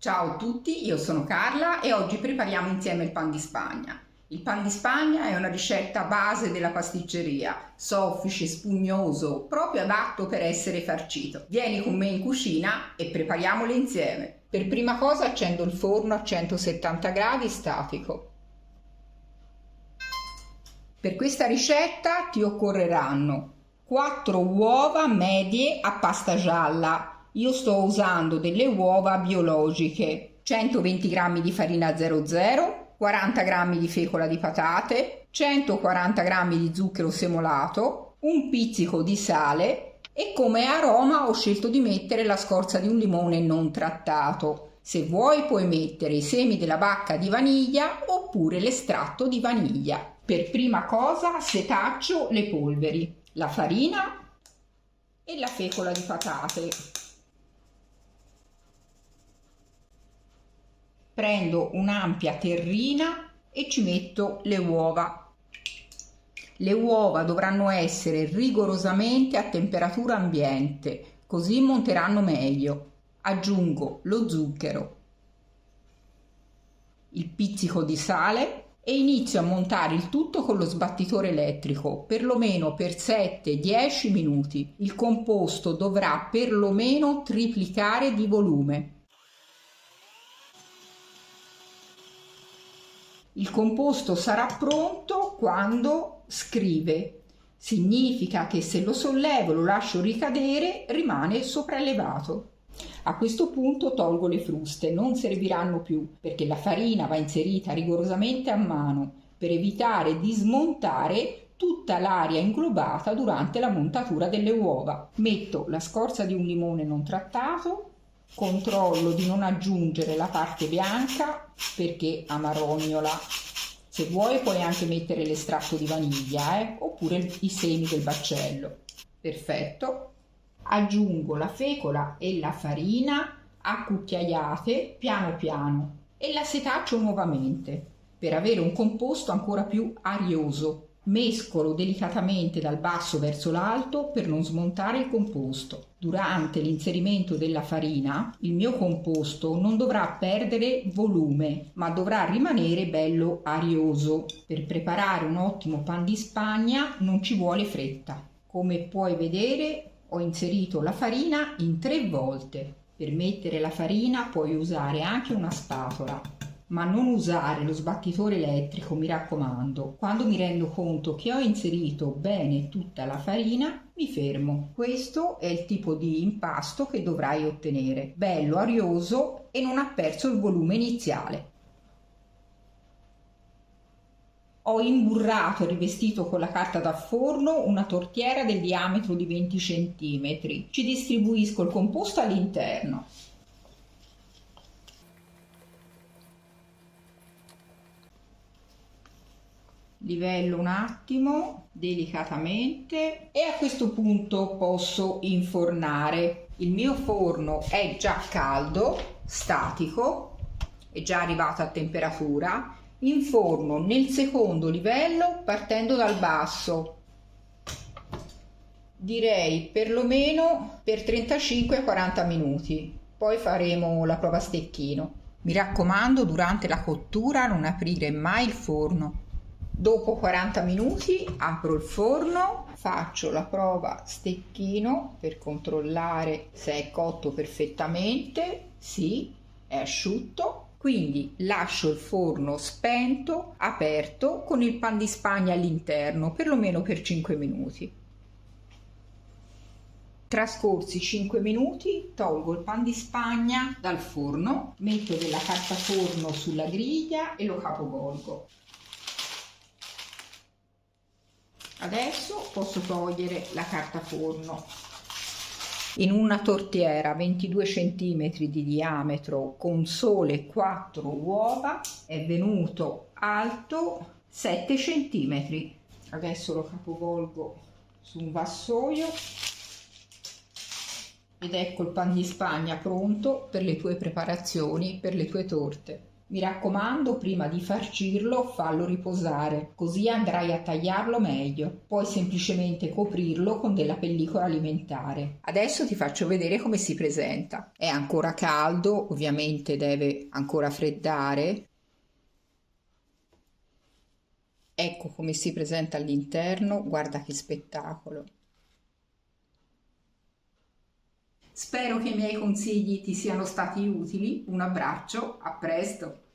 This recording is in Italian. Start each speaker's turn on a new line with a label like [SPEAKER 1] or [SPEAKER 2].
[SPEAKER 1] Ciao a tutti, io sono Carla e oggi prepariamo insieme il pan di Spagna. Il pan di Spagna è una ricetta base della pasticceria, soffice, spugnoso, proprio adatto per essere farcito. Vieni con me in cucina e prepariamole insieme. Per prima cosa accendo il forno a 170 gradi statico. Per questa ricetta ti occorreranno 4 uova medie a pasta gialla. Io sto usando delle uova biologiche, 120 g di farina 00, 40 g di fecola di patate, 140 g di zucchero semolato, un pizzico di sale e come aroma ho scelto di mettere la scorza di un limone non trattato. Se vuoi puoi mettere i semi della bacca di vaniglia oppure l'estratto di vaniglia. Per prima cosa setaccio le polveri, la farina e la fecola di patate. Prendo un'ampia terrina e ci metto le uova. Le uova dovranno essere rigorosamente a temperatura ambiente, così monteranno meglio. Aggiungo lo zucchero, il pizzico di sale e inizio a montare il tutto con lo sbattitore elettrico, perlomeno per 7-10 minuti. Il composto dovrà perlomeno triplicare di volume. Il composto sarà pronto quando scrive. Significa che se lo sollevo e lo lascio ricadere rimane sopraelevato. A questo punto tolgo le fruste, non serviranno più perché la farina va inserita rigorosamente a mano per evitare di smontare tutta l'aria inglobata durante la montatura delle uova. Metto la scorza di un limone non trattato, controllo di non aggiungere la parte bianca perché amarognola. Se vuoi puoi anche mettere l'estratto di vaniglia oppure i semi del baccello. Perfetto. Aggiungo la fecola e la farina a cucchiaiate piano piano e la setaccio nuovamente per avere un composto ancora più arioso. Mescolo delicatamente dal basso verso l'alto per non smontare il composto. Durante l'inserimento della farina il mio composto non dovrà perdere volume ma dovrà rimanere bello arioso. Per preparare un ottimo pan di Spagna non ci vuole fretta. Come puoi vedere ho inserito la farina in 3 volte. Per mettere la farina puoi usare anche una spatola, ma non usare lo sbattitore elettrico, mi raccomando. Quando mi rendo conto che ho inserito bene tutta la farina, mi fermo. Questo è il tipo di impasto che dovrai ottenere, bello arioso e non ha perso il volume iniziale. Ho imburrato e rivestito con la carta da forno una tortiera del diametro di 20 cm. Ci distribuisco il composto all'interno. Livello un attimo delicatamente e a questo punto posso infornare. Il mio forno è già caldo, statico, è già arrivato a temperatura. Inforno nel secondo livello partendo dal basso, direi perlomeno per 35-40 minuti, poi faremo la prova a stecchino. Mi raccomando, durante la cottura non aprire mai il forno. Dopo 40 minuti apro il forno, faccio la prova stecchino per controllare se è cotto perfettamente. Sì, è asciutto. Quindi lascio il forno spento, aperto, con il pan di Spagna all'interno, perlomeno per 5 minuti. Trascorsi 5 minuti, tolgo il pan di Spagna dal forno, metto della carta forno sulla griglia e lo capovolgo. Adesso posso togliere la carta forno. In una tortiera 22 cm di diametro con sole 4 uova è venuto alto 7 cm. Adesso lo capovolgo su un vassoio ed ecco il pan di Spagna pronto per le tue preparazioni, per le tue torte. Mi raccomando, prima di farcirlo fallo riposare, così andrai a tagliarlo meglio. Puoi semplicemente coprirlo con della pellicola alimentare. Adesso ti faccio vedere come si presenta. È ancora caldo, ovviamente deve ancora freddare. Ecco come si presenta all'interno, guarda che spettacolo. Spero che i miei consigli ti siano stati utili. Un abbraccio, a presto!